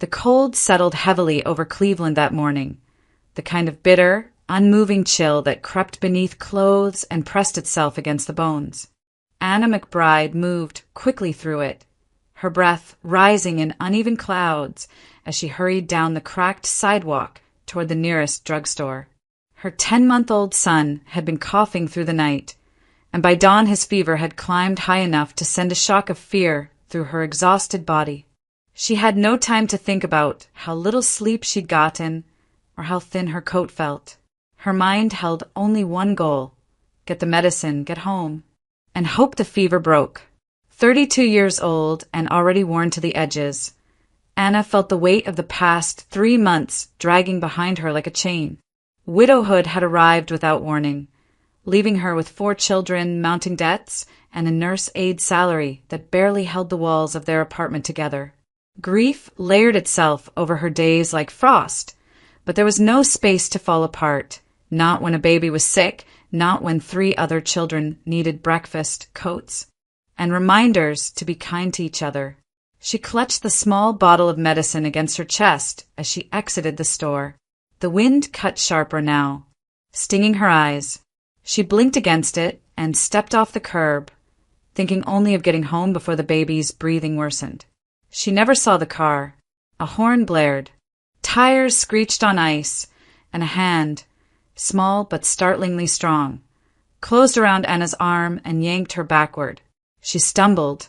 The cold settled heavily over Cleveland that morning, the kind of bitter, unmoving chill that crept beneath clothes and pressed itself against the bones. Anna McBride moved quickly through it, her breath rising in uneven clouds as she hurried down the cracked sidewalk toward the nearest drugstore. Her 10-month-old son had been coughing through the night, and by dawn his fever had climbed high enough to send a shock of fear through her exhausted body. She had no time to think about how little sleep she'd gotten or how thin her coat felt. Her mind held only one goal: get the medicine, get home, and hope the fever broke. 32 years old and already worn to the edges, Anna felt the weight of the past 3 months dragging behind her like a chain. Widowhood had arrived without warning, leaving her with 4 children, mounting debts, and a nurse aide salary that barely held the walls of their apartment together. Grief layered itself over her days like frost, but there was no space to fall apart, not when a baby was sick, not when 3 other children needed breakfast, coats, and reminders to be kind to each other. She clutched the small bottle of medicine against her chest as she exited the store. The wind cut sharper now, stinging her eyes. She blinked against it and stepped off the curb, thinking only of getting home before the baby's breathing worsened. She never saw the car. A horn blared. Tires screeched on ice, and a hand, small but startlingly strong, closed around Anna's arm and yanked her backward. She stumbled,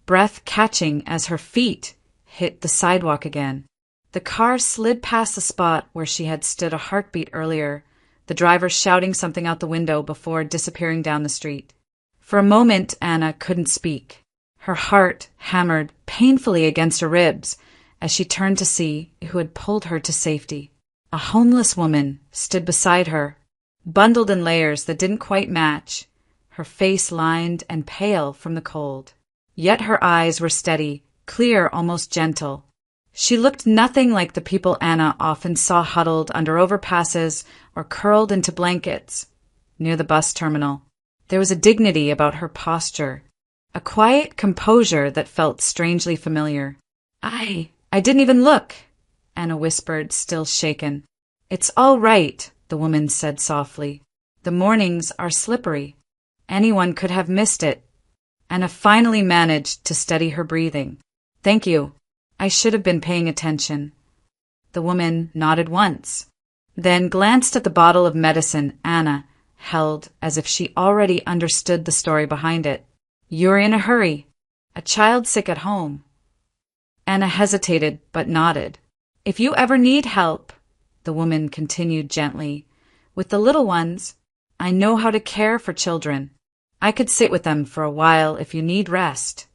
breath catching as her feet hit the sidewalk again. The car slid past the spot where she had stood a heartbeat earlier, the driver shouting something out the window before disappearing down the street. For a moment, Anna couldn't speak. Her heart hammered painfully against her ribs as she turned to see who had pulled her to safety. A homeless woman stood beside her, bundled in layers that didn't quite match, her face lined and pale from the cold. Yet her eyes were steady, clear, almost gentle. She looked nothing like the people Anna often saw huddled under overpasses or curled into blankets near the bus terminal. There was a dignity about her posture, a quiet composure that felt strangely familiar. I didn't even look," Anna whispered, still shaken. "It's all right," the woman said softly. "The mornings are slippery. Anyone could have missed it." Anna finally managed to steady her breathing. "Thank you. I should have been paying attention." The woman nodded once, then glanced at the bottle of medicine Anna held as if she already understood the story behind it. "You're in a hurry. A child sick at home." Anna hesitated but nodded. "If you ever need help," the woman continued gently, "with the little ones, I know how to care for children. I could sit with them for a while if you need rest."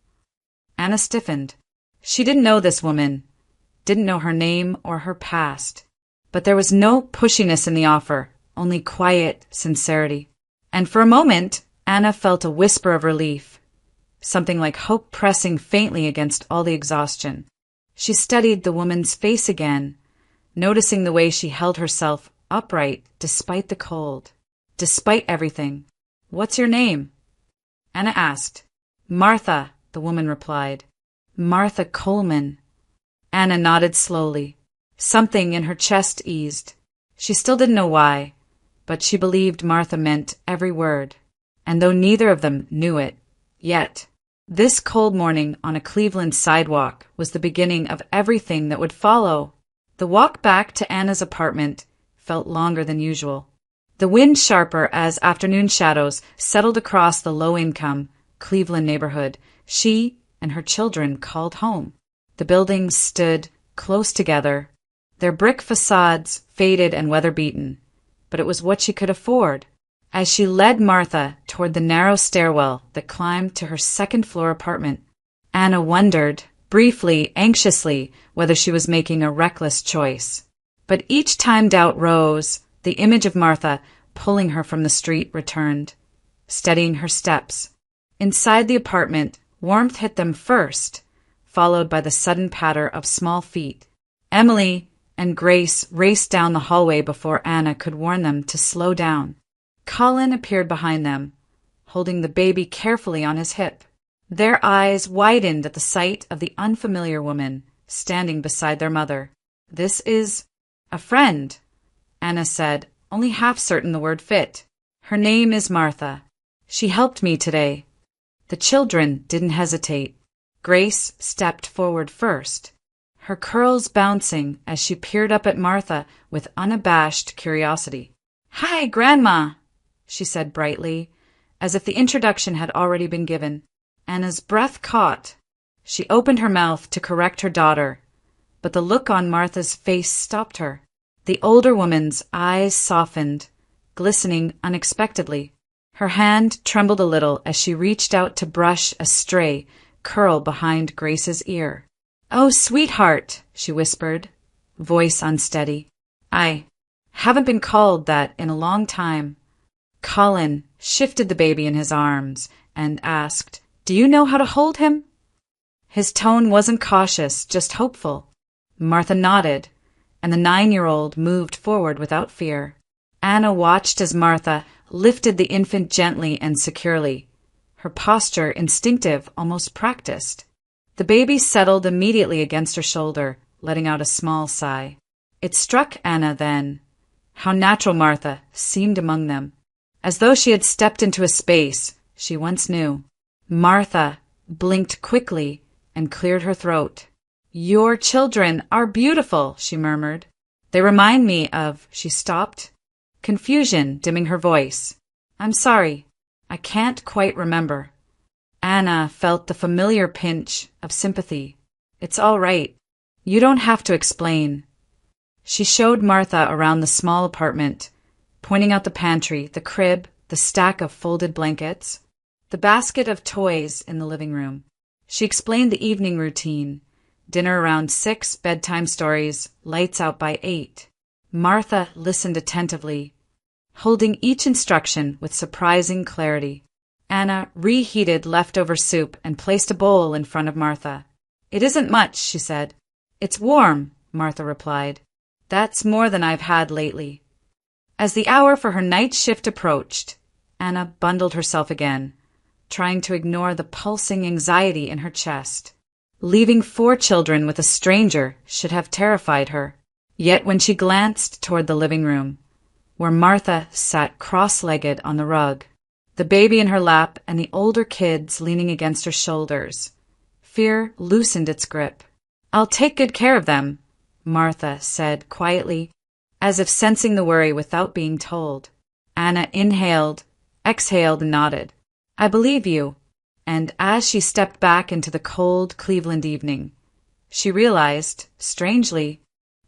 Anna stiffened. She didn't know this woman, didn't know her name or her past, but there was no pushiness in the offer, only quiet sincerity. And for a moment, Anna felt a whisper of relief, something like hope pressing faintly against all the exhaustion. She studied the woman's face again, noticing the way she held herself upright despite the cold, despite everything. "What's your name?" Anna asked. "Martha," the woman replied. "Martha Coleman." Anna nodded slowly. Something in her chest eased. She still didn't know why, but she believed Martha meant every word. And though neither of them knew it yet, this cold morning on a Cleveland sidewalk was the beginning of everything that would follow. The walk back to Anna's apartment felt longer than usual. The wind sharper as afternoon shadows settled across the low-income Cleveland neighborhood she and her children called home. The buildings stood close together, their brick facades faded and weather-beaten, but it was what she could afford. As she led Martha toward the narrow stairwell that climbed to her second-floor apartment, Anna wondered, briefly, anxiously, whether she was making a reckless choice. But each time doubt rose, the image of Martha pulling her from the street returned, steadying her steps. Inside the apartment, warmth hit them first, followed by the sudden patter of small feet. Emily and Grace raced down the hallway before Anna could warn them to slow down. Colin appeared behind them, holding the baby carefully on his hip. Their eyes widened at the sight of the unfamiliar woman, standing beside their mother. "This is a friend," Anna said, only half certain the word fit. "Her name is Martha. She helped me today." The children didn't hesitate. Grace stepped forward first, her curls bouncing as she peered up at Martha with unabashed curiosity. "Hi, Grandma," she said brightly, as if the introduction had already been given. Anna's breath caught. She opened her mouth to correct her daughter, but the look on Martha's face stopped her. The older woman's eyes softened, glistening unexpectedly. Her hand trembled a little as she reached out to brush a stray curl behind Grace's ear. "Oh, sweetheart," she whispered, voice unsteady. "I haven't been called that in a long time." Colin shifted the baby in his arms and asked, "Do you know how to hold him?" His tone wasn't cautious, just hopeful. Martha nodded, and the 9-year-old moved forward without fear. Anna watched as Martha lifted the infant gently and securely, her posture instinctive, almost practiced. The baby settled immediately against her shoulder, letting out a small sigh. It struck Anna then how natural Martha seemed among them, as though she had stepped into a space she once knew. Martha blinked quickly and cleared her throat. "Your children are beautiful," she murmured. "They remind me of—" She stopped, confusion dimming her voice. "I'm sorry, I can't quite remember." Anna felt the familiar pinch of sympathy. "It's all right. You don't have to explain." She showed Martha around the small apartment, pointing out the pantry, the crib, the stack of folded blankets, the basket of toys in the living room. She explained the evening routine: dinner around 6, bedtime stories, lights out by 8. Martha listened attentively, holding each instruction with surprising clarity. Anna reheated leftover soup and placed a bowl in front of Martha. "It isn't much," she said. "It's warm," Martha replied. "That's more than I've had lately." As the hour for her night shift approached, Anna bundled herself again, trying to ignore the pulsing anxiety in her chest. Leaving 4 children with a stranger should have terrified her. Yet when she glanced toward the living room, where Martha sat cross-legged on the rug, the baby in her lap and the older kids leaning against her shoulders, fear loosened its grip. "I'll take good care of them," Martha said quietly, as if sensing the worry without being told. Anna inhaled, exhaled, and nodded. "I believe you." And as she stepped back into the cold Cleveland evening, she realized, strangely,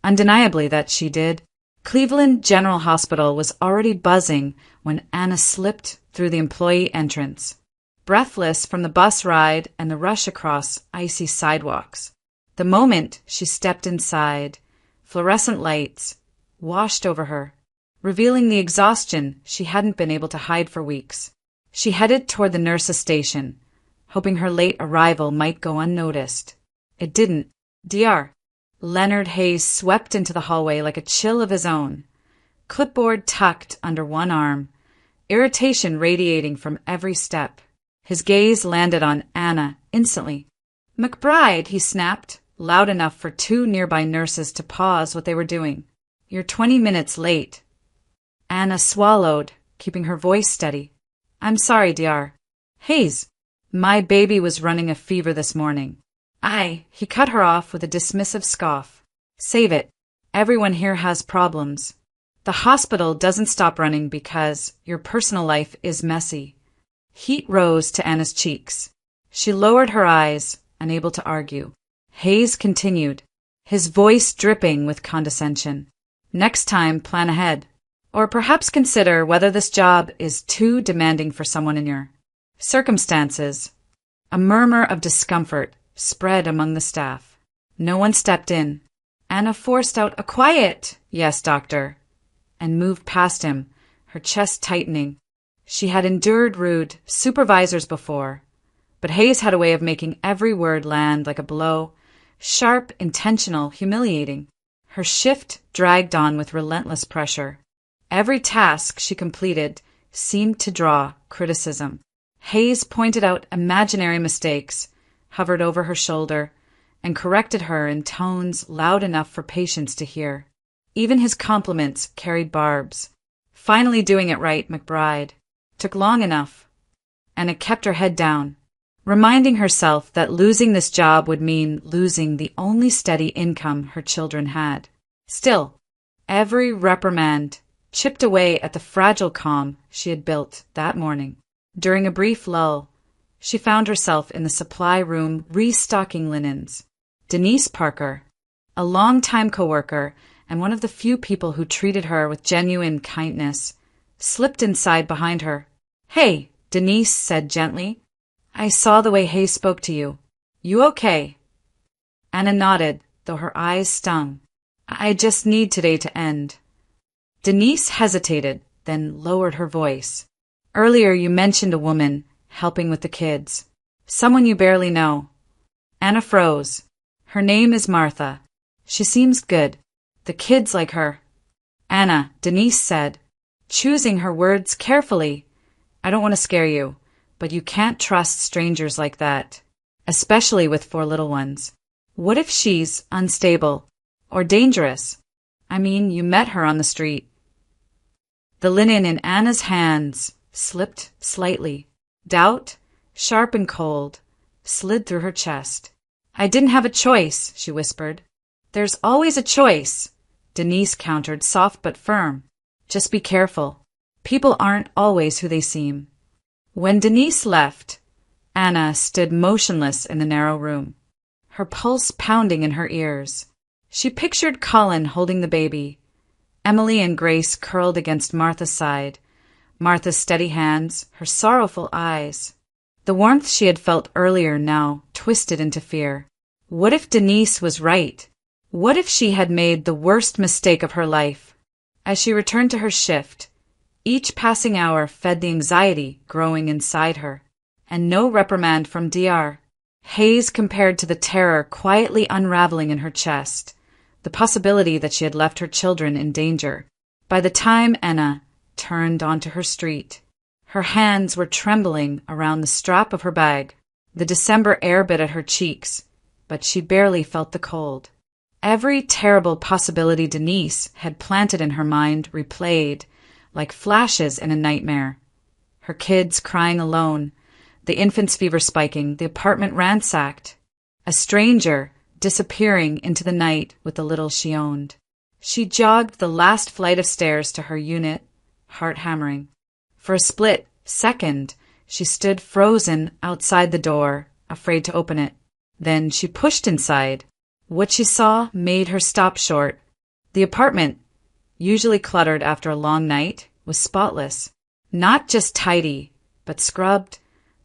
undeniably, that she did. Cleveland General Hospital was already buzzing when Anna slipped through the employee entrance, breathless from the bus ride and the rush across icy sidewalks. The moment she stepped inside, fluorescent lights washed over her, revealing the exhaustion she hadn't been able to hide for weeks. She headed toward the nurse's station, hoping her late arrival might go unnoticed. It didn't. "Dr." Leonard Hayes swept into the hallway like a chill of his own, clipboard tucked under one arm, irritation radiating from every step. His gaze landed on Anna instantly. "McBride," he snapped, loud enough for 2 nearby nurses to pause what they were doing. "You're 20 minutes late." Anna swallowed, keeping her voice steady. "I'm sorry, Dr. Hayes. My baby was running a fever this morning." He cut her off with a dismissive scoff. "Save it. Everyone here has problems. The hospital doesn't stop running because your personal life is messy." Heat rose to Anna's cheeks. She lowered her eyes, unable to argue. Hayes continued, his voice dripping with condescension. "Next time, plan ahead. Or perhaps consider whether this job is too demanding for someone in your circumstances." A murmur of discomfort spread among the staff. No one stepped in. Anna forced out a quiet, "Yes, doctor," and moved past him, her chest tightening. She had endured rude supervisors before, but Hayes had a way of making every word land like a blow, sharp, intentional, humiliating. Her shift dragged on with relentless pressure. Every task she completed seemed to draw criticism. Hayes pointed out imaginary mistakes, hovered over her shoulder, and corrected her in tones loud enough for Patience to hear. Even his compliments carried barbs. Finally doing it right, McBride. Took long enough. Anna kept her head down, reminding herself that losing this job would mean losing the only steady income her children had. Still, every reprimand chipped away at the fragile calm she had built that morning. During a brief lull, she found herself in the supply room restocking linens. Denise Parker, a longtime coworker and one of the few people who treated her with genuine kindness, slipped inside behind her. "Hey," Denise said gently. "I saw the way Hay spoke to you. You okay?" Anna nodded, though her eyes stung. "I just need today to end." Denise hesitated, then lowered her voice. "Earlier you mentioned a woman helping with the kids. Someone you barely know." Anna froze. "Her name is Martha. She seems good. The kids like her." "Anna," Denise said, choosing her words carefully, "I don't want to scare you, but you can't trust strangers like that, especially with 4 little ones. What if she's unstable or dangerous? I mean, you met her on the street." The linen in Anna's hands slipped slightly. Doubt, sharp and cold, slid through her chest. "I didn't have a choice," she whispered. "There's always a choice," Denise countered, soft but firm. "Just be careful. People aren't always who they seem." When Denise left, Anna stood motionless in the narrow room, her pulse pounding in her ears. She pictured Colin holding the baby, Emily and Grace curled against Martha's side, Martha's steady hands, her sorrowful eyes. The warmth she had felt earlier now twisted into fear. What if Denise was right? What if she had made the worst mistake of her life? As she returned to her shift, each passing hour fed the anxiety growing inside her. And no reprimand from DR. Haze compared to the terror quietly unraveling in her chest, the possibility that she had left her children in danger. By the time Anna turned onto her street, her hands were trembling around the strap of her bag. The December air bit at her cheeks, but she barely felt the cold. Every terrible possibility Denise had planted in her mind replayed, like flashes in a nightmare. Her kids crying alone, the infant's fever spiking, the apartment ransacked, a stranger disappearing into the night with the little she owned. She jogged the last flight of stairs to her unit, heart hammering. For a split second, she stood frozen outside the door, afraid to open it. Then she pushed inside. What she saw made her stop short. The apartment, usually cluttered after a long night, was spotless. Not just tidy, but scrubbed,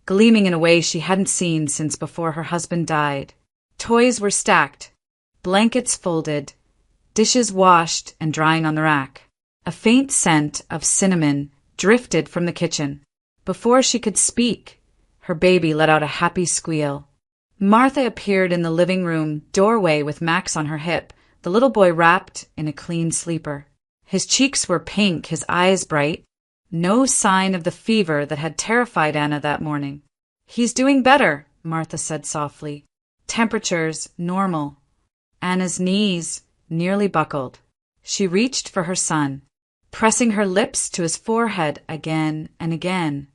gleaming in a way she hadn't seen since before her husband died. Toys were stacked, blankets folded, dishes washed and drying on the rack. A faint scent of cinnamon drifted from the kitchen. Before she could speak, her baby let out a happy squeal. Martha appeared in the living room doorway with Max on her hip, the little boy wrapped in a clean sleeper. His cheeks were pink, his eyes bright. No sign of the fever that had terrified Anna that morning. "He's doing better," Martha said softly. "Temperature's normal." Anna's knees nearly buckled. She reached for her son, pressing her lips to his forehead again and again,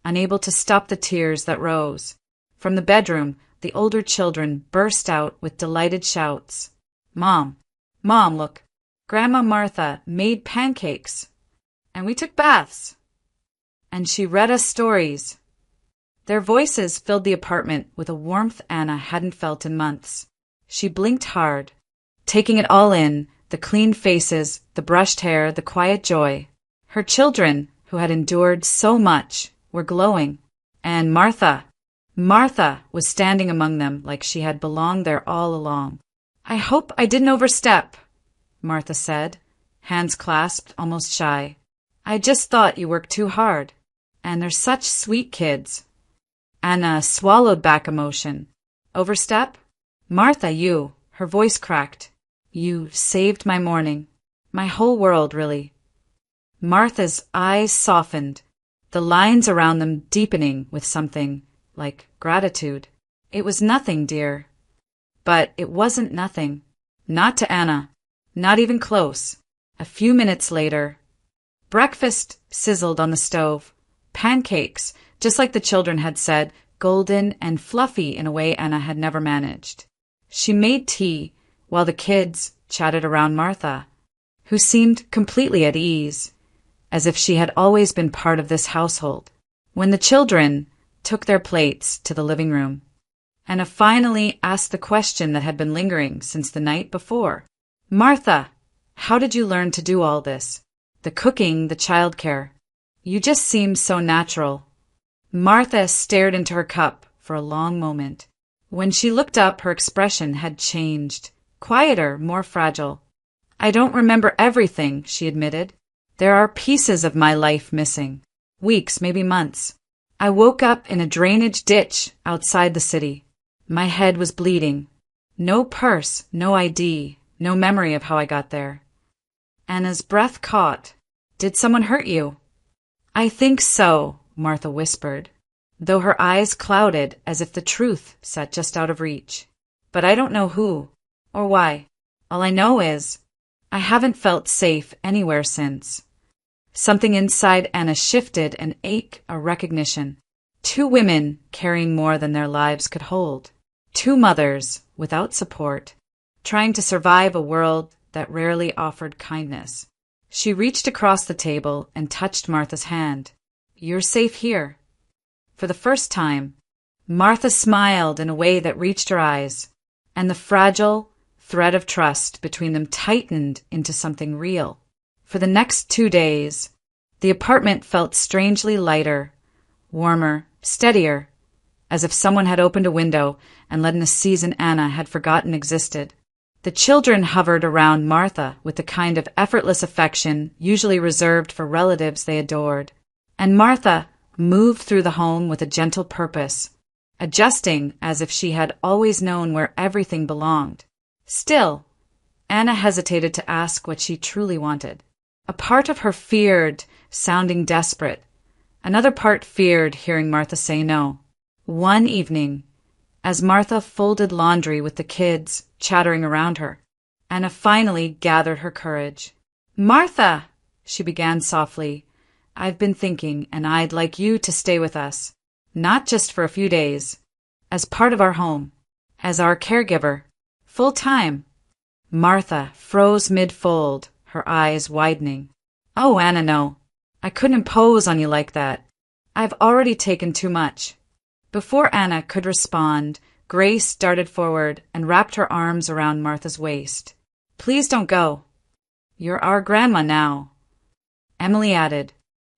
unable to stop the tears that rose. From the bedroom, the older children burst out with delighted shouts. "Mom, Mom, look, Grandma Martha made pancakes, and we took baths, and she read us stories." Their voices filled the apartment with a warmth Anna hadn't felt in months. She blinked hard, taking it all in, the clean faces, the brushed hair, the quiet joy. Her children, who had endured so much, were glowing. And Martha was standing among them like she had belonged there all along. "I hope I didn't overstep," Martha said, hands clasped, almost shy. "I just thought you worked too hard. And they're such sweet kids." Anna swallowed back emotion. "Overstep? Martha, you," her voice cracked. "You saved my morning. My whole world, really." Martha's eyes softened, the lines around them deepening with something like gratitude. "It was nothing, dear." But it wasn't nothing. Not to Anna. Not even close. A few minutes later, breakfast sizzled on the stove. Pancakes, just like the children had said, golden and fluffy in a way Anna had never managed. She made tea while the kids chatted around Martha, who seemed completely at ease, as if she had always been part of this household. When the children took their plates to the living room, Anna finally asked the question that had been lingering since the night before. "Martha, how did you learn to do all this? The cooking, the childcare. You just seem so natural." Martha stared into her cup for a long moment. When she looked up, her expression had changed. Quieter, more fragile. "I don't remember everything," she admitted. "There are pieces of my life missing. Weeks, maybe months. I woke up in a drainage ditch outside the city. My head was bleeding. No purse, no ID, no memory of how I got there." Anna's breath caught. "Did someone hurt you?" "I think so," Martha whispered, though her eyes clouded as if the truth sat just out of reach. "But I don't know who, or why. All I know is I haven't felt safe anywhere since." Something inside Anna shifted, an ache, a recognition. Two women carrying more than their lives could hold. Two mothers, without support, trying to survive a world that rarely offered kindness. She reached across the table and touched Martha's hand. "You're safe here." For the first time, Martha smiled in a way that reached her eyes, and the fragile thread of trust between them tightened into something real. For the next 2 days, the apartment felt strangely lighter, warmer, steadier, as if someone had opened a window and let in a season Anna had forgotten existed. The children hovered around Martha with the kind of effortless affection usually reserved for relatives they adored. And Martha moved through the home with a gentle purpose, adjusting as if she had always known where everything belonged. Still, Anna hesitated to ask what she truly wanted. A part of her feared sounding desperate. Another part feared hearing Martha say no. One evening, as Martha folded laundry with the kids chattering around her, Anna finally gathered her courage. "Martha," she began softly, "I've been thinking, and I'd like you to stay with us, not just for a few days, as part of our home, as our caregiver, full time." Martha froze mid-fold, her eyes widening. "Oh, Anna, no. I couldn't impose on you like that. I've already taken too much." Before Anna could respond, Grace darted forward and wrapped her arms around Martha's waist. "Please don't go. You're our grandma now," Emily added,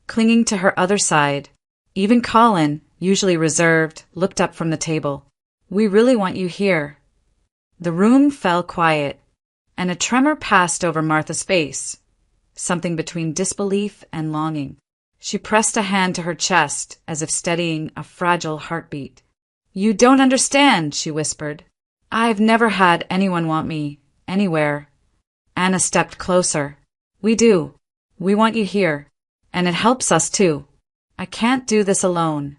clinging to her other side. Even Colin, usually reserved, looked up from the table. "We really want you here." The room fell quiet, and a tremor passed over Martha's face, something between disbelief and longing. She pressed a hand to her chest as if steadying a fragile heartbeat. "You don't understand," she whispered. "I've never had anyone want me, anywhere." Anna stepped closer. "We do. We want you here. And it helps us too. I can't do this alone."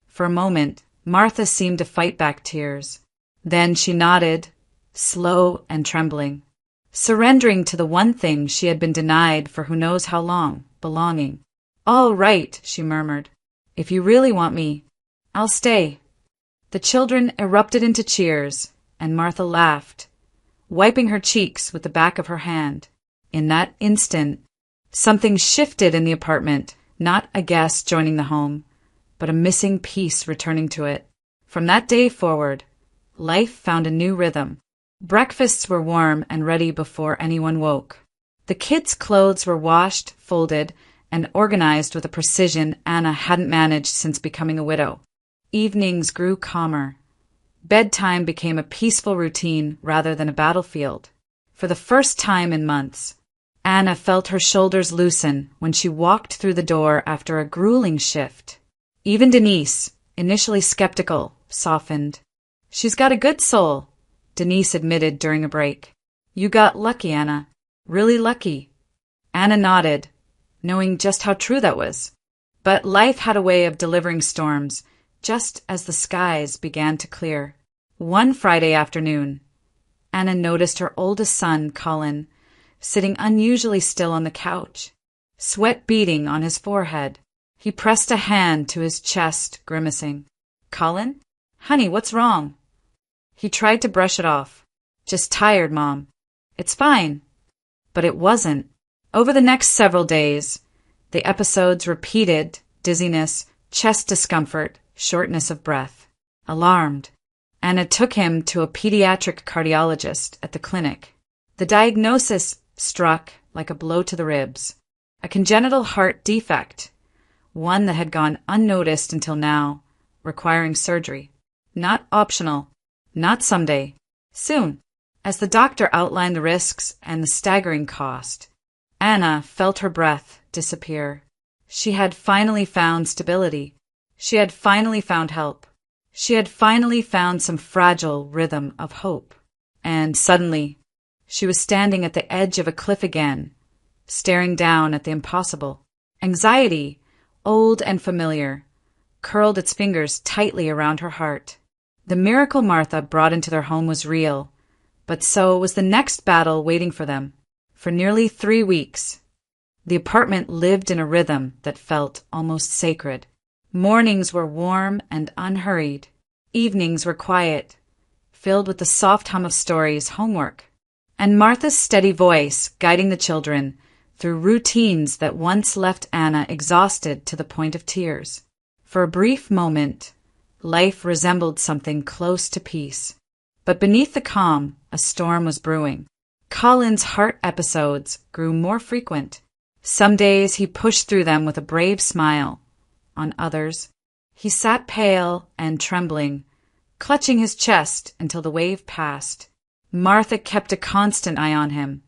For a moment, Martha seemed to fight back tears. Then she nodded, slow and trembling, surrendering to the one thing she had been denied for who knows how long, belonging. "All right," she murmured. "If you really want me, I'll stay." The children erupted into cheers, and Martha laughed, wiping her cheeks with the back of her hand. In that instant, something shifted in the apartment, not a guest joining the home, but a missing piece returning to it. From that day forward, life found a new rhythm. Breakfasts were warm and ready before anyone woke. The kids' clothes were washed, folded, and organized with a precision Anna hadn't managed since becoming a widow. Evenings grew calmer. Bedtime became a peaceful routine rather than a battlefield. For the first time in months, Anna felt her shoulders loosen when she walked through the door after a grueling shift. Even Denise, initially skeptical, softened. "She's got a good soul," Denise admitted during a break. "You got lucky, Anna. Really lucky." Anna nodded, knowing just how true that was. But life had a way of delivering storms, just as the skies began to clear. One Friday afternoon, Anna noticed her oldest son, Colin, sitting unusually still on the couch, sweat beading on his forehead. He pressed a hand to his chest, grimacing. "Colin? Honey, what's wrong?" He tried to brush it off. "Just tired, Mom." "It's fine." But it wasn't. Over the next several days, the episodes repeated: dizziness, chest discomfort, shortness of breath. Alarmed, Anna took him to a pediatric cardiologist at the clinic. The diagnosis struck like a blow to the ribs. A congenital heart defect, one that had gone unnoticed until now, requiring surgery. Not optional, not someday, soon. As the doctor outlined the risks and the staggering cost, Anna felt her breath disappear. She had finally found stability. She had finally found help. She had finally found some fragile rhythm of hope. And suddenly, she was standing at the edge of a cliff again, staring down at the impossible. Anxiety, old and familiar, curled its fingers tightly around her heart. The miracle Martha brought into their home was real, but so was the next battle waiting for them. For nearly 3 weeks, the apartment lived in a rhythm that felt almost sacred. Mornings were warm and unhurried. Evenings were quiet, filled with the soft hum of stories, homework, and Martha's steady voice guiding the children through routines that once left Anna exhausted to the point of tears. For a brief moment, life resembled something close to peace. But beneath the calm, a storm was brewing. Colin's heart episodes grew more frequent. Some days he pushed through them with a brave smile. On others, he sat pale and trembling, clutching his chest until the wave passed. Martha kept a constant eye on him,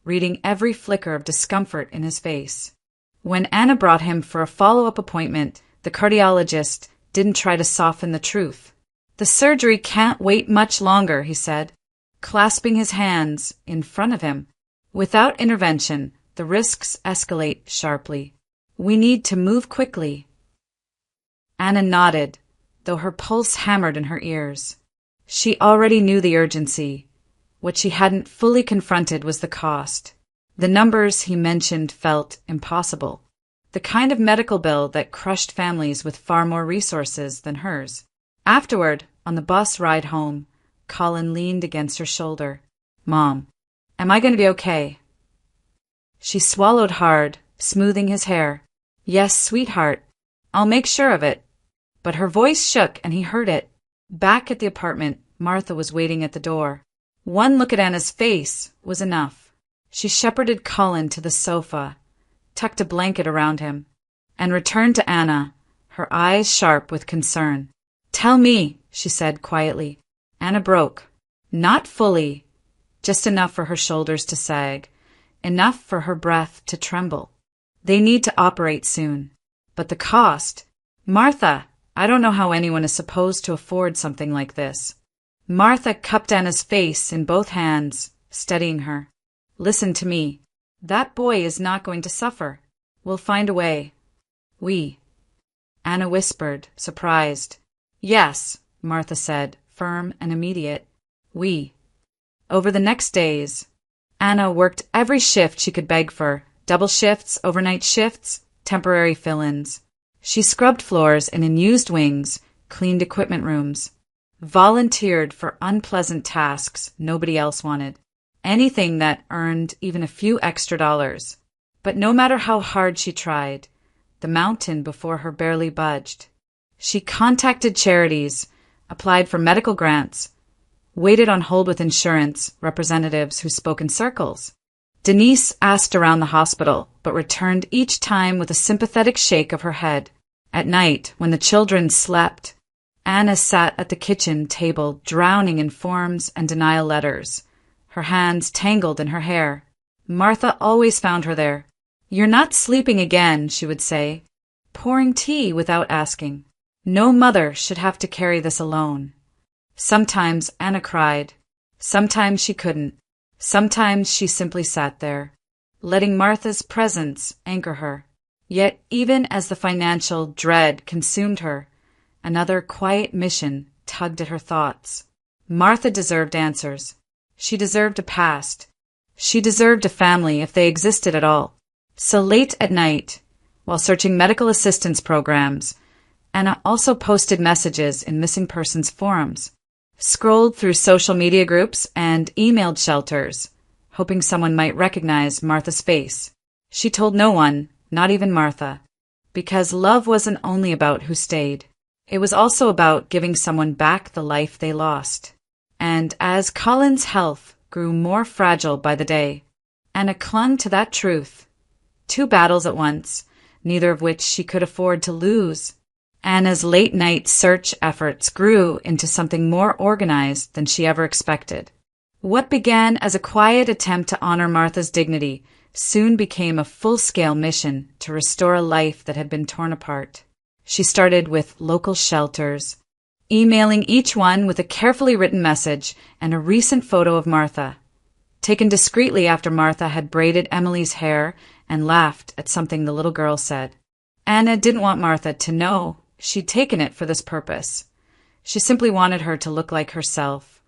reading every flicker of discomfort in his face. When Anna brought him for a follow-up appointment, the cardiologist didn't try to soften the truth. "The surgery can't wait much longer," he said, clasping his hands in front of him. "Without intervention, the risks escalate sharply. We need to move quickly." Anna nodded, though her pulse hammered in her ears. She already knew the urgency. What she hadn't fully confronted was the cost. The numbers he mentioned felt impossible. The kind of medical bill that crushed families with far more resources than hers. Afterward, on the bus ride home, Colin leaned against her shoulder. "Mom, am I going to be okay?" She swallowed hard, smoothing his hair. "Yes, sweetheart. I'll make sure of it." But her voice shook and he heard it. Back at the apartment, Martha was waiting at the door. One look at Anna's face was enough. She shepherded Colin to the sofa, tucked a blanket around him, and returned to Anna, her eyes sharp with concern. "Tell me," she said quietly. Anna broke. Not fully, just enough for her shoulders to sag, enough for her breath to tremble. "They need to operate soon. But the cost. Martha, I don't know how anyone is supposed to afford something like this." Martha cupped Anna's face in both hands, steadying her. "Listen to me. That boy is not going to suffer. We'll find a way." "We?" Anna whispered, surprised. "Yes," Martha said, firm and immediate. "We." Over the next days, Anna worked every shift she could beg for, double shifts, overnight shifts, temporary fill-ins. She scrubbed floors in unused wings, cleaned equipment rooms, volunteered for unpleasant tasks nobody else wanted, anything that earned even a few extra dollars. But no matter how hard she tried, the mountain before her barely budged. She contacted charities, applied for medical grants, waited on hold with insurance representatives who spoke in circles. Denise asked around the hospital, but returned each time with a sympathetic shake of her head. At night, when the children slept, Anna sat at the kitchen table drowning in forms and denial letters, her hands tangled in her hair. Martha always found her there. "You're not sleeping again," she would say, pouring tea without asking. No mother should have to carry this alone. Sometimes Anna cried. Sometimes she couldn't. Sometimes she simply sat there, letting Martha's presence anchor her. Yet even as the financial dread consumed her, another quiet mission tugged at her thoughts. Martha deserved answers. She deserved a past. She deserved a family if they existed at all. So late at night, while searching medical assistance programs, Anna also posted messages in missing persons forums, scrolled through social media groups, and emailed shelters, hoping someone might recognize Martha's face. She told no one, not even Martha, because love wasn't only about who stayed. It was also about giving someone back the life they lost. And as Colin's health grew more fragile by the day, Anna clung to that truth. 2 battles at once, neither of which she could afford to lose. Anna's late-night search efforts grew into something more organized than she ever expected. What began as a quiet attempt to honor Martha's dignity soon became a full-scale mission to restore a life that had been torn apart. She started with local shelters, emailing each one with a carefully written message and a recent photo of Martha, taken discreetly after Martha had braided Emily's hair and laughed at something the little girl said. Anna didn't want Martha to know she'd taken it for this purpose. She simply wanted her to look like herself.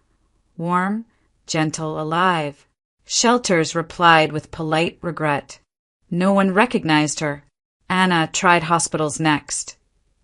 Warm, gentle, alive. Shelters replied with polite regret. No one recognized her. Anna tried hospitals next,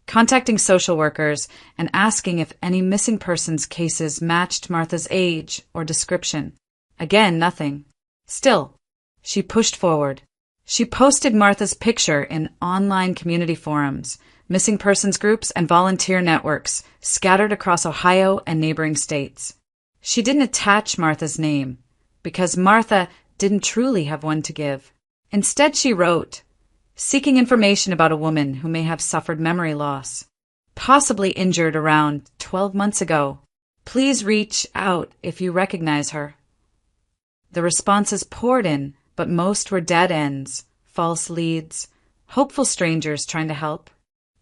contacting social workers and asking if any missing persons cases matched Martha's age or description. Again, nothing. Still, she pushed forward. She posted Martha's picture in online community forums, missing persons groups, and volunteer networks scattered across Ohio and neighboring states. She didn't attach Martha's name, because Martha didn't truly have one to give. Instead, she wrote, seeking information about a woman who may have suffered memory loss, possibly injured around 12 months ago. Please reach out if you recognize her. The responses poured in, but most were dead ends, false leads, hopeful strangers trying to help,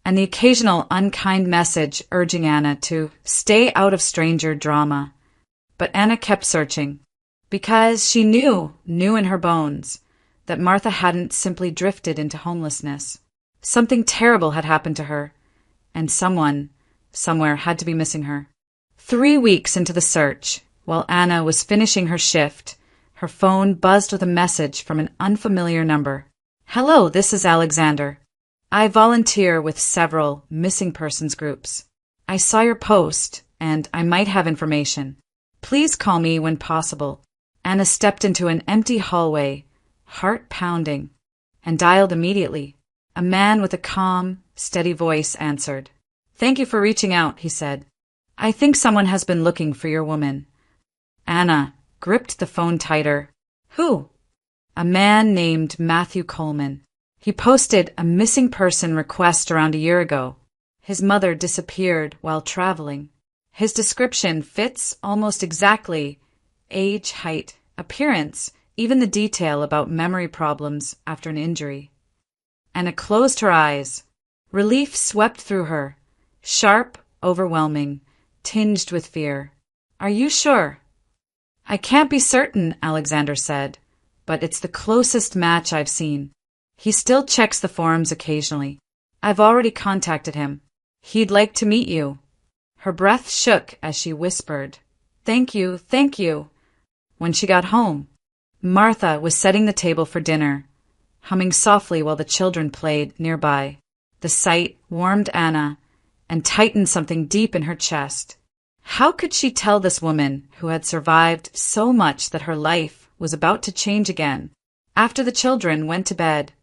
and the occasional unkind message urging Anna to stay out of stranger drama. But Anna kept searching, because she knew in her bones, that Martha hadn't simply drifted into homelessness. Something terrible had happened to her, and someone, somewhere, had to be missing her. 3 weeks into the search, while Anna was finishing her shift, her phone buzzed with a message from an unfamiliar number. Hello, this is Alexander. I volunteer with several missing persons groups. I saw your post, and I might have information. Please call me when possible. Anna stepped into an empty hallway, heart pounding, and dialed immediately. A man with a calm, steady voice answered. Thank you for reaching out, he said. I think someone has been looking for your woman. Anna gripped the phone tighter. Who? A man named Matthew Coleman. He posted a missing person request around a year ago. His mother disappeared while traveling. His description fits almost exactly. Age, height, appearance, even the detail about memory problems after an injury. Anna closed her eyes. Relief swept through her, sharp, overwhelming, tinged with fear. Are you sure? I can't be certain, Alexander said, but it's the closest match I've seen. He still checks the forums occasionally. I've already contacted him. He'd like to meet you. Her breath shook as she whispered, Thank you, thank you. When she got home, Martha was setting the table for dinner, humming softly while the children played nearby. The sight warmed Anna and tightened something deep in her chest. How could she tell this woman who had survived so much that her life was about to change again? After the children went to bed,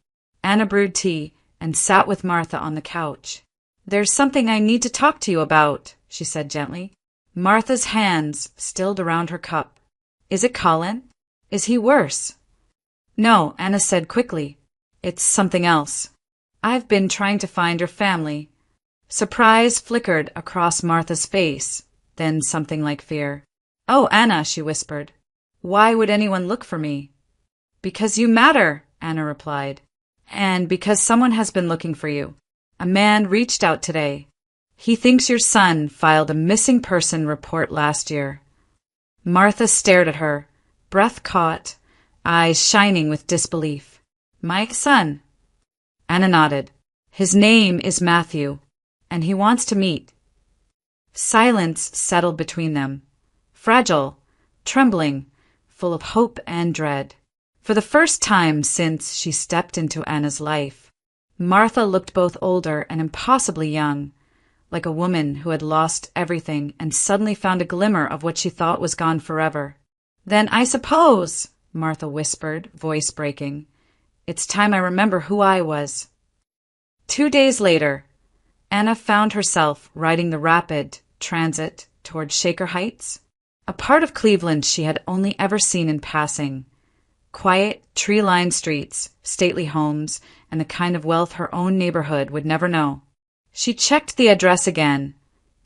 Anna brewed tea and sat with Martha on the couch. There's something I need to talk to you about, she said gently. Martha's hands stilled around her cup. Is it Colin? Is he worse? No, Anna said quickly. It's something else. I've been trying to find your family. Surprise flickered across Martha's face, then something like fear. Oh, Anna, she whispered. Why would anyone look for me? Because you matter, Anna replied. And because someone has been looking for you. A man reached out today. He thinks your son filed a missing person report last year. Martha stared at her, breath caught, eyes shining with disbelief. My son? Anna nodded. His name is Matthew, and he wants to meet. Silence settled between them. fragile, trembling, full of hope and dread. For the first time since she stepped into Anna's life, Martha looked both older and impossibly young, like a woman who had lost everything and suddenly found a glimmer of what she thought was gone forever. "Then I suppose," Martha whispered, voice breaking, "it's time I remember who I was." 2 days later, Anna found herself riding the rapid transit toward Shaker Heights, a part of Cleveland she had only ever seen in passing. Quiet, tree-lined streets, stately homes, and the kind of wealth her own neighborhood would never know. She checked the address again,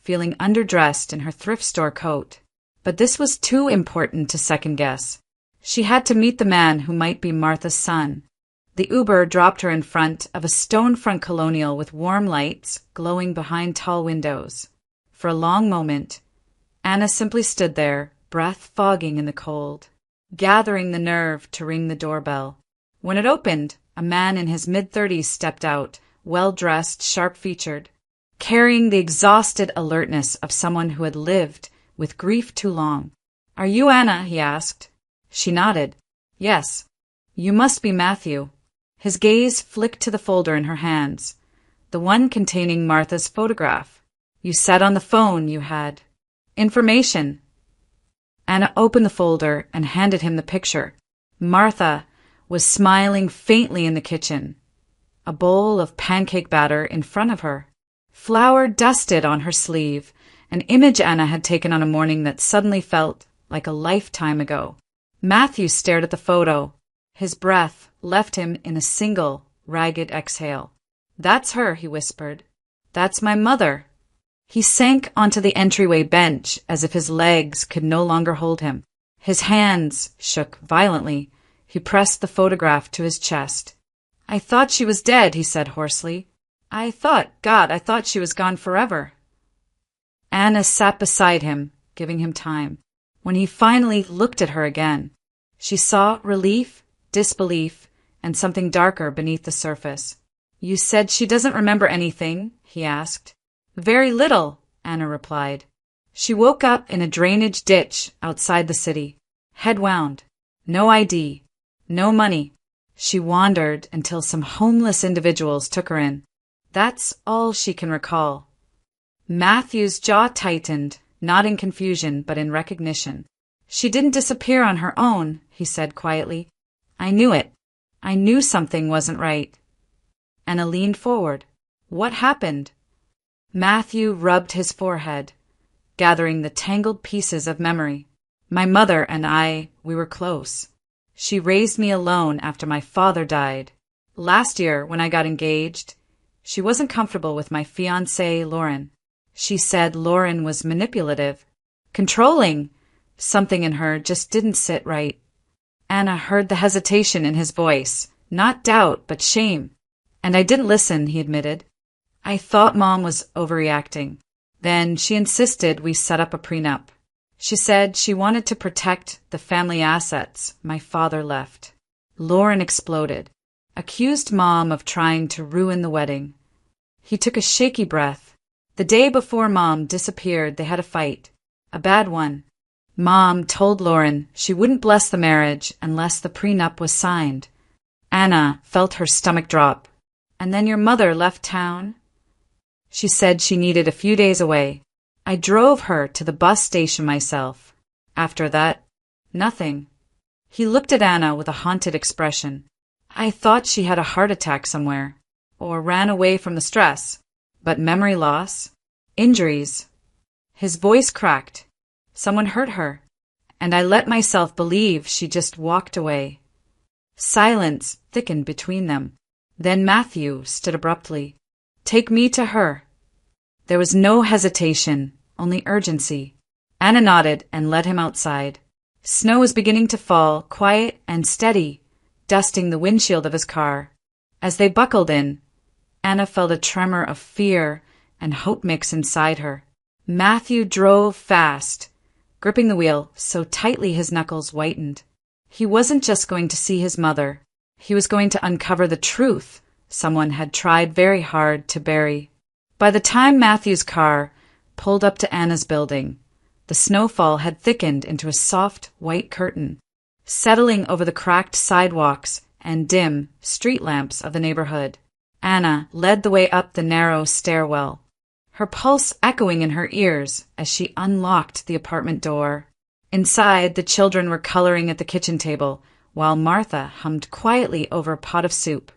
feeling underdressed in her thrift store coat. But this was too important to second-guess. She had to meet the man who might be Martha's son. The Uber dropped her in front of a stone-front colonial with warm lights glowing behind tall windows. For a long moment, Anna simply stood there, breath fogging in the cold, gathering the nerve to ring the doorbell. When it opened, a man in his mid-30s stepped out, well-dressed, sharp-featured, carrying the exhausted alertness of someone who had lived with grief too long. "Are you Anna?" he asked. She nodded. "Yes." "You must be Matthew." His gaze flicked to the folder in her hands, the one containing Martha's photograph. "You said on the phone you had information." Anna opened the folder and handed him the picture. Martha was smiling faintly in the kitchen, a bowl of pancake batter in front of her, flour dusted on her sleeve, an image Anna had taken on a morning that suddenly felt like a lifetime ago. Matthew stared at the photo. His breath left him in a single, ragged exhale. "That's her," he whispered. "That's my mother." He sank onto the entryway bench as if his legs could no longer hold him. His hands shook violently. He pressed the photograph to his chest. "I thought she was dead," he said hoarsely. I thought she was gone forever." Anna sat beside him, giving him time. When he finally looked at her again, she saw relief, disbelief, and something darker beneath the surface. "You said she doesn't remember anything?" he asked. "Very little," Anna replied. She woke up in a drainage ditch outside the city, head wound. No ID, no money. She wandered until some homeless individuals took her in. That's all she can recall. Matthew's jaw tightened, not in confusion but in recognition. "She didn't disappear on her own," he said quietly. "I knew it. I knew something wasn't right." Anna leaned forward. "What happened?" Matthew rubbed his forehead, gathering the tangled pieces of memory. "My mother and we were close. She raised me alone after my father died. Last year, when I got engaged, she wasn't comfortable with my fiancé, Lauren. She said Lauren was manipulative, controlling. Something in her just didn't sit right." Anna heard the hesitation in his voice, not doubt, but shame. "And I didn't listen," he admitted. "I thought Mom was overreacting. Then she insisted we set up a prenup. She said she wanted to protect the family assets my father left." Lauren exploded, accused Mom of trying to ruin the wedding. He took a shaky breath. The day before Mom disappeared, they had a fight, a bad one. Mom told Lauren she wouldn't bless the marriage unless the prenup was signed. Anna felt her stomach drop. "And then your mother left town?" "She said she needed a few days away. I drove her to the bus station myself. After that, nothing." He looked at Anna with a haunted expression. "I thought she had a heart attack somewhere, or ran away from the stress. But memory loss? Injuries?" His voice cracked. "Someone hurt her, and I let myself believe she just walked away." Silence thickened between them. Then Matthew stood abruptly. "Take me to her." There was no hesitation, only urgency. Anna nodded and led him outside. Snow was beginning to fall, quiet and steady, dusting the windshield of his car. As they buckled in, Anna felt a tremor of fear and hope mix inside her. Matthew drove fast, gripping the wheel so tightly his knuckles whitened. He wasn't just going to see his mother. He was going to uncover the truth someone had tried very hard to bury. By the time Matthew's car pulled up to Anna's building, The snowfall had thickened into a soft, white curtain, settling over the cracked sidewalks and dim street lamps of the neighborhood. Anna led the way up the narrow stairwell, her pulse echoing in her ears as she unlocked the apartment door. Inside, the children were coloring at the kitchen table, while Martha hummed quietly over a pot of soup.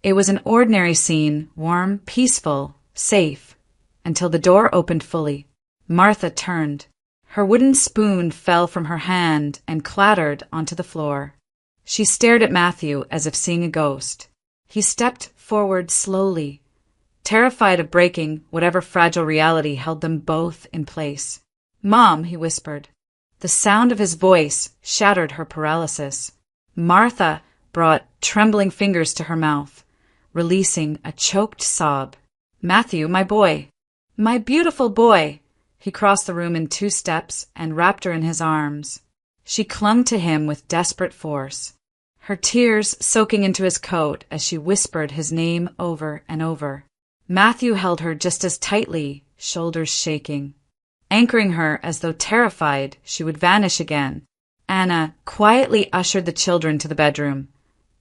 It was an ordinary scene, warm, peaceful, safe, until the door opened fully. Martha turned. Her wooden spoon fell from her hand and clattered onto the floor. She stared at Matthew as if seeing a ghost. He stepped forward slowly, terrified of breaking whatever fragile reality held them both in place. "Mom," he whispered. The sound of his voice shattered her paralysis. Martha brought trembling fingers to her mouth, releasing a choked sob. "Matthew, my boy. My beautiful boy." He crossed the room in 2 steps and wrapped her in his arms. She clung to him with desperate force, her tears soaking into his coat as she whispered his name over and over. Matthew held her just as tightly, shoulders shaking, anchoring her as though terrified she would vanish again. Anna quietly ushered the children to the bedroom,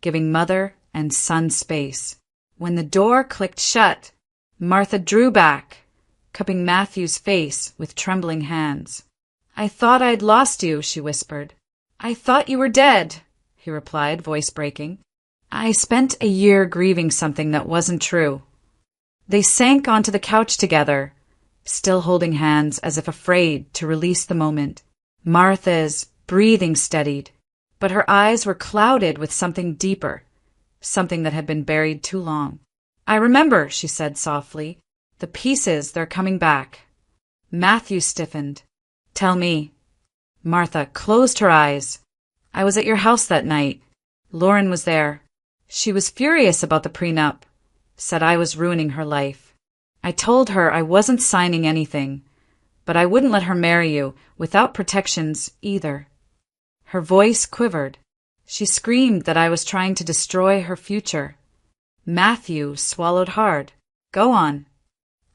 giving mother and son space. When the door clicked shut, Martha drew back, cupping Matthew's face with trembling hands. "I thought I'd lost you," she whispered. "I thought you were dead," he replied, voice breaking. "I spent a year grieving something that wasn't true." They sank onto the couch together, still holding hands as if afraid to release the moment. Martha's breathing steadied, but her eyes were clouded with something deeper, something that had been buried too long. "I remember," she said softly. "The pieces, they're coming back." Matthew stiffened. "Tell me." Martha closed her eyes. "I was at your house that night. Lauren was there. She was furious about the prenup, said I was ruining her life. I told her I wasn't signing anything, but I wouldn't let her marry you without protections either." Her voice quivered. She screamed that I was trying to destroy her future. Matthew swallowed hard. "Go on."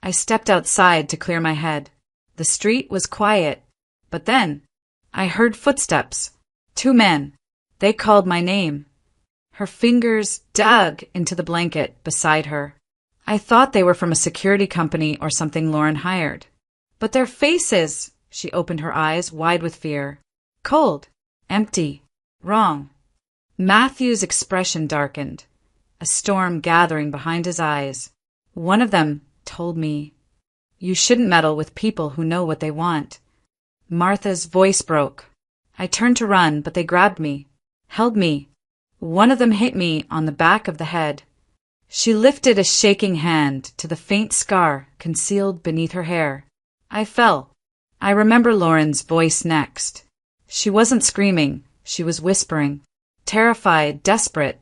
I stepped outside to clear my head. The street was quiet, but then I heard footsteps. 2 men. They called my name. Her fingers dug into the blanket beside her. I thought they were from a security company or something Lauren hired. But their faces, she opened her eyes wide with fear. Cold, empty, wrong. Matthew's expression darkened, a storm gathering behind his eyes. One of them told me, "You shouldn't meddle with people who know what they want." Martha's voice broke. I turned to run, but they grabbed me, held me. One of them hit me on the back of the head. She lifted a shaking hand to the faint scar concealed beneath her hair. I fell. I remember Lauren's voice next. She wasn't screaming, she was whispering, terrified, desperate.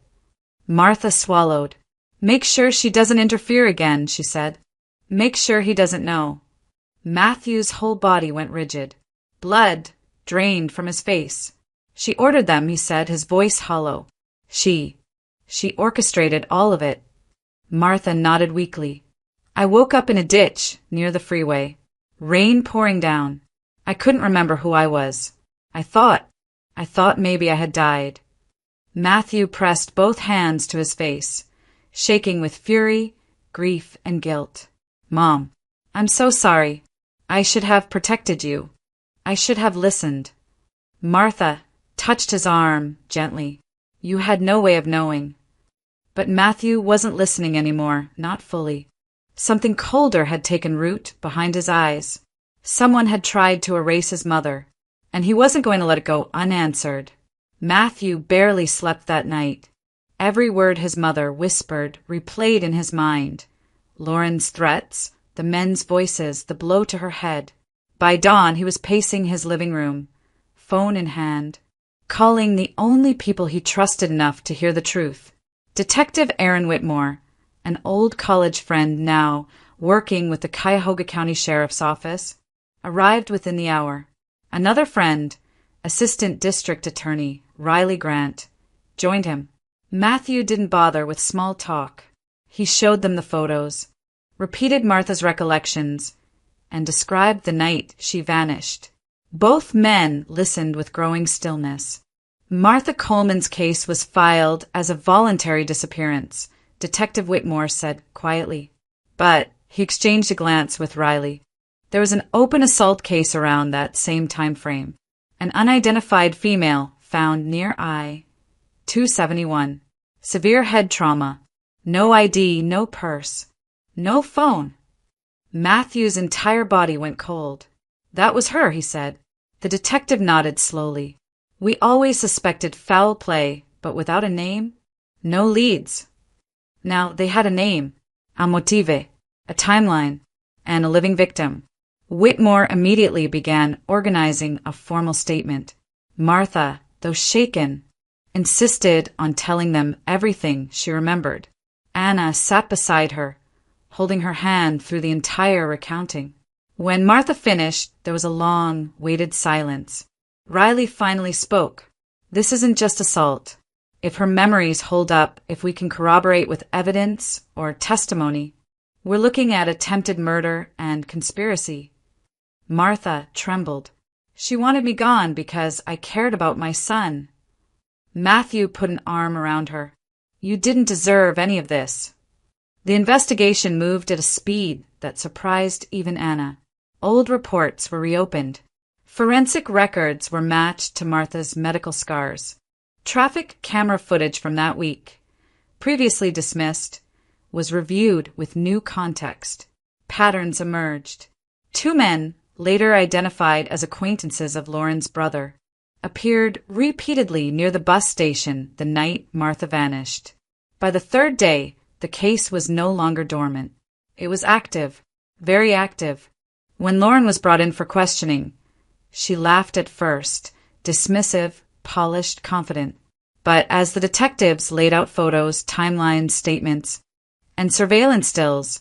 Martha swallowed. "Make sure she doesn't interfere again," she said. "Make sure he doesn't know." Matthew's whole body went rigid. Blood drained from his face. "She ordered them," he said, his voice hollow. She orchestrated all of it." Martha nodded weakly. I woke up in a ditch near the freeway. Rain pouring down. I couldn't remember who I was. I thought maybe I had died. Matthew pressed both hands to his face, shaking with fury, grief, and guilt. "Mom, I'm so sorry. I should have protected you. I should have listened." Martha touched his arm gently. "You had no way of knowing." But Matthew wasn't listening anymore, not fully. Something colder had taken root behind his eyes. Someone had tried to erase his mother, and he wasn't going to let it go unanswered. Matthew barely slept that night. Every word his mother whispered replayed in his mind. Lauren's threats, the men's voices, the blow to her head. By dawn, he was pacing his living room, phone in hand, calling the only people he trusted enough to hear the truth. Detective Aaron Whitmore, an old college friend now working with the Cuyahoga County Sheriff's Office, arrived within the hour. Another friend, Assistant District Attorney Riley Grant, joined him. Matthew didn't bother with small talk. He showed them the photos, repeated Martha's recollections, and described the night she vanished. Both men listened with growing stillness. Martha Coleman's case was filed as a voluntary disappearance, Detective Whitmore said quietly. But he exchanged a glance with Riley. There was an open assault case around that same time frame. An unidentified female found near I-271. Severe head trauma. No ID, no purse. No phone. Matthew's entire body went cold. That was her, he said. The detective nodded slowly. We always suspected foul play, but without a name? No leads. Now, they had a name, a motive, a timeline, and a living victim. Whitmore immediately began organizing a formal statement. Martha, though shaken, insisted on telling them everything she remembered. Anna sat beside her, holding her hand through the entire recounting. When Martha finished, there was a long, weighted silence. Riley finally spoke. This isn't just assault. If her memories hold up, if we can corroborate with evidence or testimony, we're looking at attempted murder and conspiracy. Martha trembled. She wanted me gone because I cared about my son. Matthew put an arm around her. You didn't deserve any of this. The investigation moved at a speed that surprised even Anna. Old reports were reopened. Forensic records were matched to Martha's medical scars. Traffic camera footage from that week, previously dismissed, was reviewed with new context. Patterns emerged. Two men, later identified as acquaintances of Lauren's brother, appeared repeatedly near the bus station the night Martha vanished. By the third day, the case was no longer dormant. It was active, very active. When Lauren was brought in for questioning, she laughed at first, dismissive, polished, confident. But as the detectives laid out photos, timelines, statements, and surveillance stills,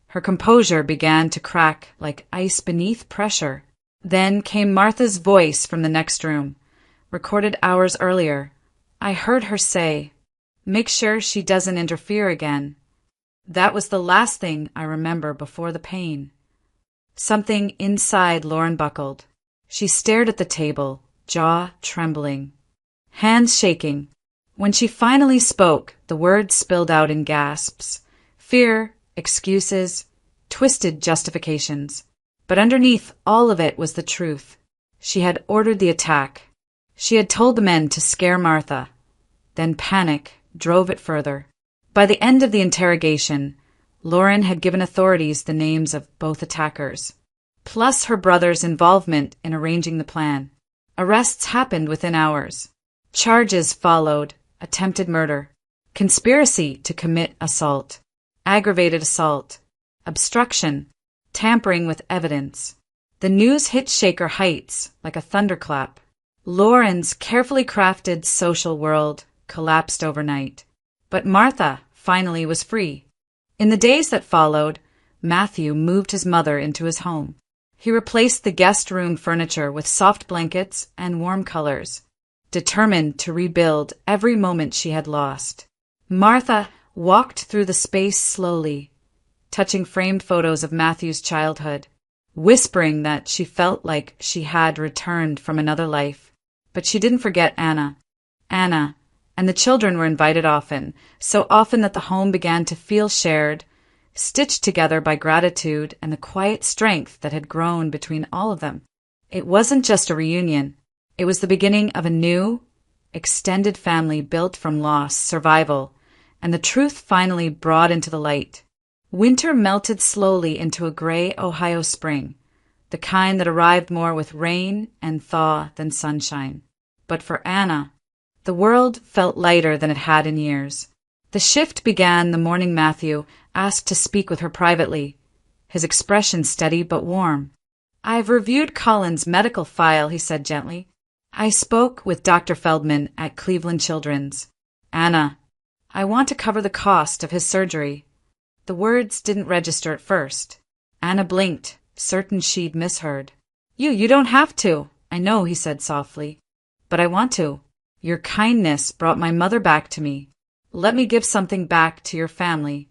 her composure began to crack like ice beneath pressure. Then came Martha's voice from the next room, recorded hours earlier. I heard her say, "Make sure she doesn't interfere again." That was the last thing I remember before the pain. Something inside Lauren buckled. She stared at the table, jaw trembling, hands shaking. When she finally spoke, the words spilled out in gasps. Fear, excuses, twisted justifications. But underneath all of it was the truth. She had ordered the attack. She had told the men to scare Martha. Then panic drove it further. By the end of the interrogation, Lauren had given authorities the names of both attackers, plus her brother's involvement in arranging the plan. Arrests happened within hours. Charges followed: attempted murder, conspiracy to commit assault, aggravated assault, obstruction, tampering with evidence. The news hit shaker heights like a thunderclap. Lauren's carefully crafted social world collapsed overnight. But Martha finally was free. In the days that followed, Matthew moved his mother into his home. He replaced the guest room furniture with soft blankets and warm colors, determined to rebuild every moment she had lost. Martha walked through the space slowly, touching framed photos of Matthew's childhood, whispering that she felt like she had returned from another life. But she didn't forget Anna. Anna and the children were invited often, so often that the home began to feel shared, stitched together by gratitude and the quiet strength that had grown between all of them. It wasn't just a reunion. It was the beginning of a new, extended family built from loss, survival, and the truth finally brought into the light. Winter melted slowly into a gray Ohio spring, the kind that arrived more with rain and thaw than sunshine. But for Anna, the world felt lighter than it had in years. The shift began the morning Matthew asked to speak with her privately, his expression steady but warm. "I've reviewed Colin's medical file," he said gently. "I spoke with Dr. Feldman at Cleveland Children's. Anna, I want to cover the cost of his surgery." The words didn't register at first. Anna blinked, certain she'd misheard. You don't have to." "I know," he said softly, "but I want to. Your kindness brought my mother back to me. Let me give something back to your family."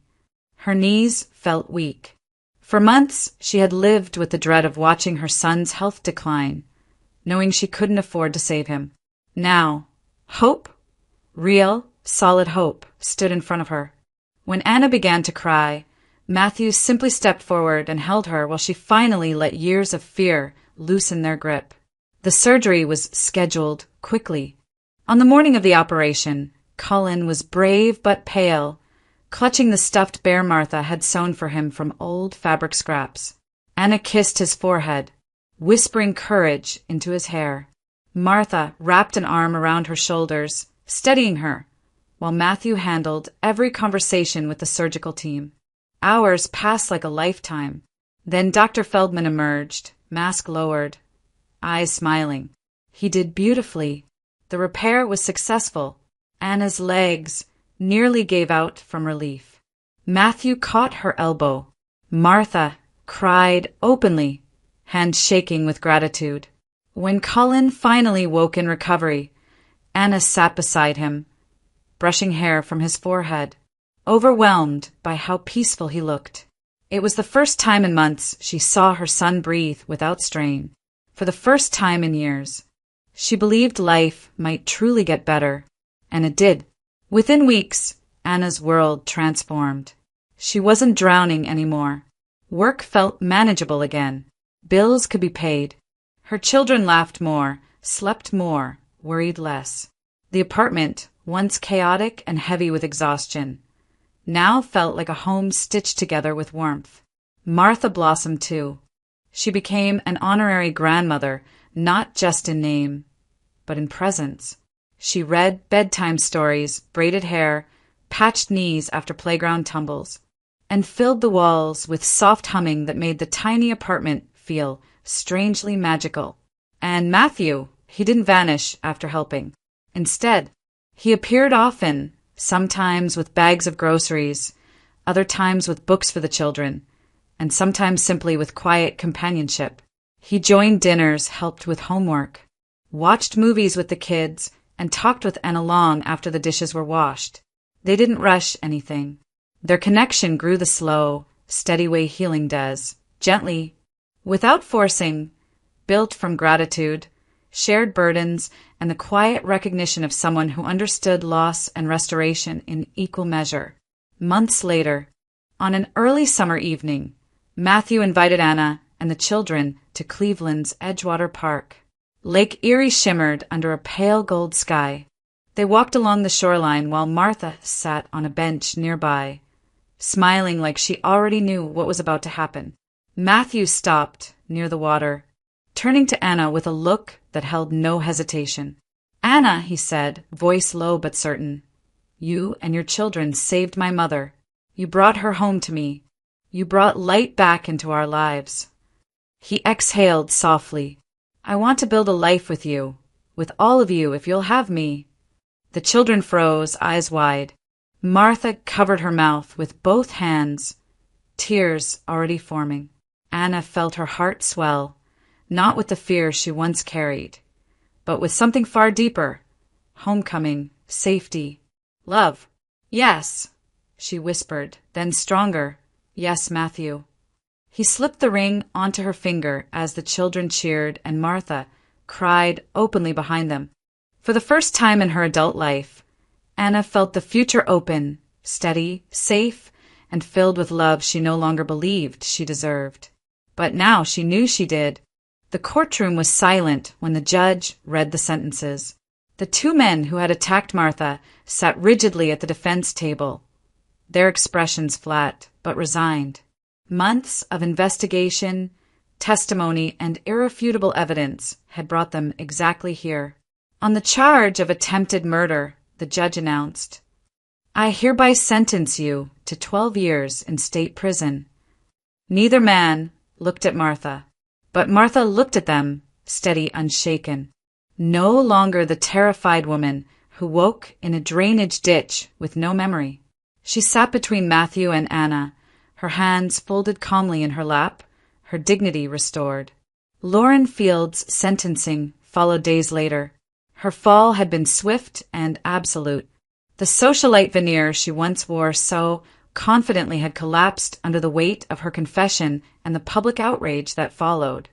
Her knees felt weak. For months, she had lived with the dread of watching her son's health decline, knowing she couldn't afford to save him. Now, hope, real, solid hope, stood in front of her. When Anna began to cry, Matthew simply stepped forward and held her while she finally let years of fear loosen their grip. The surgery was scheduled quickly. On the morning of the operation, Cullen was brave but pale, clutching the stuffed bear Martha had sewn for him from old fabric scraps. Anna kissed his forehead, whispering courage into his hair. Martha wrapped an arm around her shoulders, steadying her, while Matthew handled every conversation with the surgical team. Hours passed like a lifetime. Then Dr. Feldman emerged, mask lowered, eyes smiling. He did beautifully. The repair was successful. Anna's legs nearly gave out from relief. Matthew caught her elbow. Martha cried openly, hands shaking with gratitude. When Cullen finally woke in recovery, Anna sat beside him, brushing hair from his forehead, overwhelmed by how peaceful he looked. It was the first time in months she saw her son breathe without strain. For the first time in years, she believed life might truly get better, and it did. Within weeks, Anna's world transformed. She wasn't drowning anymore. Work felt manageable again. Bills could be paid. Her children laughed more, slept more, worried less. The apartment, once chaotic and heavy with exhaustion, now felt like a home stitched together with warmth. Martha blossomed too. She became an honorary grandmother, not just in name, but in presence. She read bedtime stories, braided hair, patched knees after playground tumbles, and filled the walls with soft humming that made the tiny apartment feel strangely magical. And Matthew, he didn't vanish after helping. Instead, he appeared often, sometimes with bags of groceries, other times with books for the children, and sometimes simply with quiet companionship. He joined dinners, helped with homework, watched movies with the kids, and talked with Anna long after the dishes were washed. They didn't rush anything. Their connection grew the slow, steady way healing does, gently, without forcing, built from gratitude, shared burdens, and the quiet recognition of someone who understood loss and restoration in equal measure. Months later, on an early summer evening, Matthew invited Anna and the children to Cleveland's Edgewater Park. Lake Erie shimmered under a pale gold sky. They walked along the shoreline while Martha sat on a bench nearby, smiling like she already knew what was about to happen. Matthew stopped near the water, turning to Anna with a look that held no hesitation. "Anna," he said, voice low but certain, "you and your children saved my mother. You brought her home to me. You brought light back into our lives." He exhaled softly. "I want to build a life with you, with all of you if you'll have me." The children froze, eyes wide. Martha covered her mouth with both hands, tears already forming. Anna felt her heart swell, not with the fear she once carried, but with something far deeper: homecoming, safety, love. "Yes," she whispered, then stronger, "Yes, Matthew." He slipped the ring onto her finger as the children cheered and Martha cried openly behind them. For the first time in her adult life, Anna felt the future open, steady, safe, and filled with love she no longer believed she deserved. But now she knew she did. The courtroom was silent when the judge read the sentences. The two men who had attacked Martha sat rigidly at the defense table, their expressions flat but resigned. Months of investigation, testimony, and irrefutable evidence had brought them exactly here. On the charge of attempted murder, the judge announced, "I hereby sentence you to 12 years in state prison." Neither man looked at Martha, but Martha looked at them, steady, unshaken. No longer the terrified woman who woke in a drainage ditch with no memory. She sat between Matthew and Anna, her hands folded calmly in her lap, her dignity restored. Lauren Field's sentencing followed days later. Her fall had been swift and absolute. The socialite veneer she once wore so confidently had collapsed under the weight of her confession and the public outrage that followed.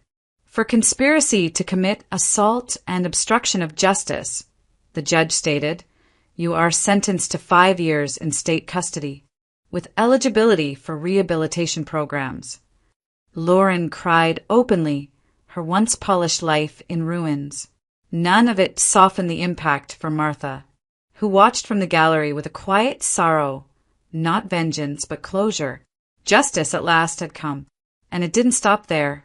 For conspiracy to commit assault and obstruction of justice, the judge stated, you are sentenced to 5 years in state custody, with eligibility for rehabilitation programs. Lauren cried openly, her once polished life in ruins. None of it softened the impact for Martha, who watched from the gallery with a quiet sorrow, not vengeance but closure. Justice at last had come, and it didn't stop there.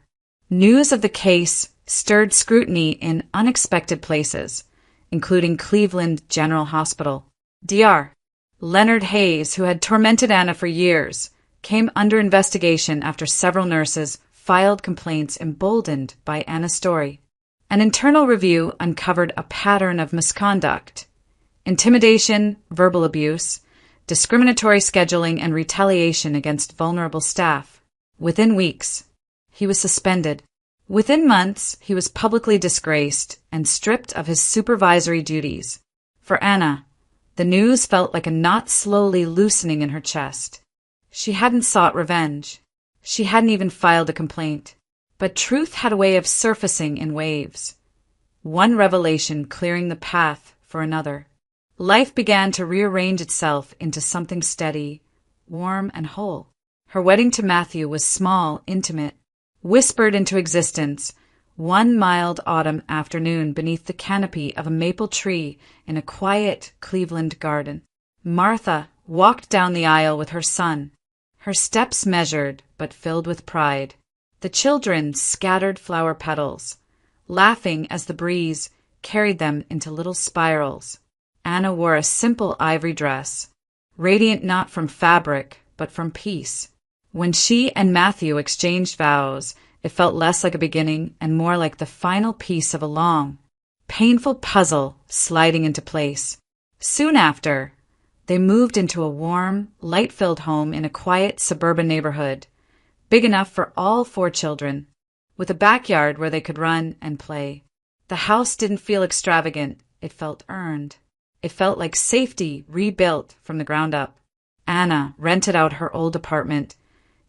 News of the case stirred scrutiny in unexpected places, including Cleveland General Hospital. Dr. Leonard Hayes, who had tormented Anna for years, came under investigation after several nurses filed complaints emboldened by Anna's story. An internal review uncovered a pattern of misconduct: intimidation, verbal abuse, discriminatory scheduling, and retaliation against vulnerable staff. Within weeks, he was suspended. Within months, he was publicly disgraced and stripped of his supervisory duties. For Anna, the news felt like a knot slowly loosening in her chest. She hadn't sought revenge. She hadn't even filed a complaint. But truth had a way of surfacing in waves, one revelation clearing the path for another. Life began to rearrange itself into something steady, warm, and whole. Her wedding to Matthew was small, intimate, whispered into existence one mild autumn afternoon beneath the canopy of a maple tree in a quiet Cleveland garden. Martha walked down the aisle with her son, her steps measured but filled with pride. The children scattered flower petals, laughing as the breeze carried them into little spirals. Anna wore a simple ivory dress, radiant not from fabric but from peace. When she and Matthew exchanged vows, it felt less like a beginning and more like the final piece of a long, painful puzzle sliding into place. Soon after, they moved into a warm, light-filled home in a quiet suburban neighborhood, big enough for all 4 children, with a backyard where they could run and play. The house didn't feel extravagant, it felt earned. It felt like safety rebuilt from the ground up. Anna rented out her old apartment,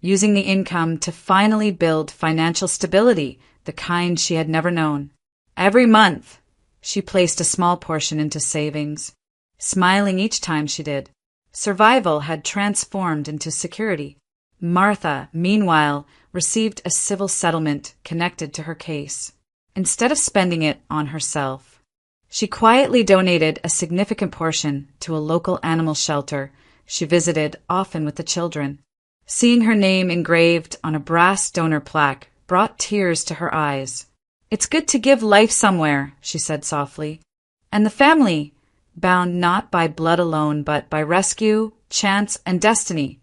using the income to finally build financial stability, the kind she had never known. Every month, she placed a small portion into savings, smiling each time she did. Survival had transformed into security. Martha, meanwhile, received a civil settlement connected to her case. Instead of spending it on herself, she quietly donated a significant portion to a local animal shelter she visited often with the children. Seeing her name engraved on a brass donor plaque brought tears to her eyes. "It's good to give life somewhere," she said softly. And the family, bound not by blood alone but by rescue, chance, and destiny,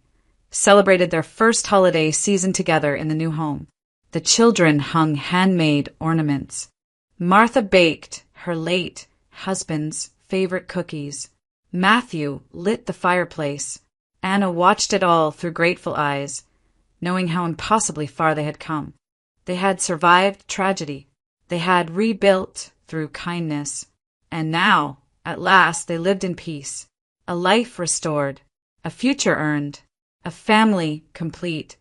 celebrated their first holiday season together in the new home. The children hung handmade ornaments. Martha baked her late husband's favorite cookies. Matthew lit the fireplace. Anna watched it all through grateful eyes, knowing how impossibly far they had come. They had survived tragedy. They had rebuilt through kindness. And now, at last, they lived in peace. A life restored, a future earned, a family complete.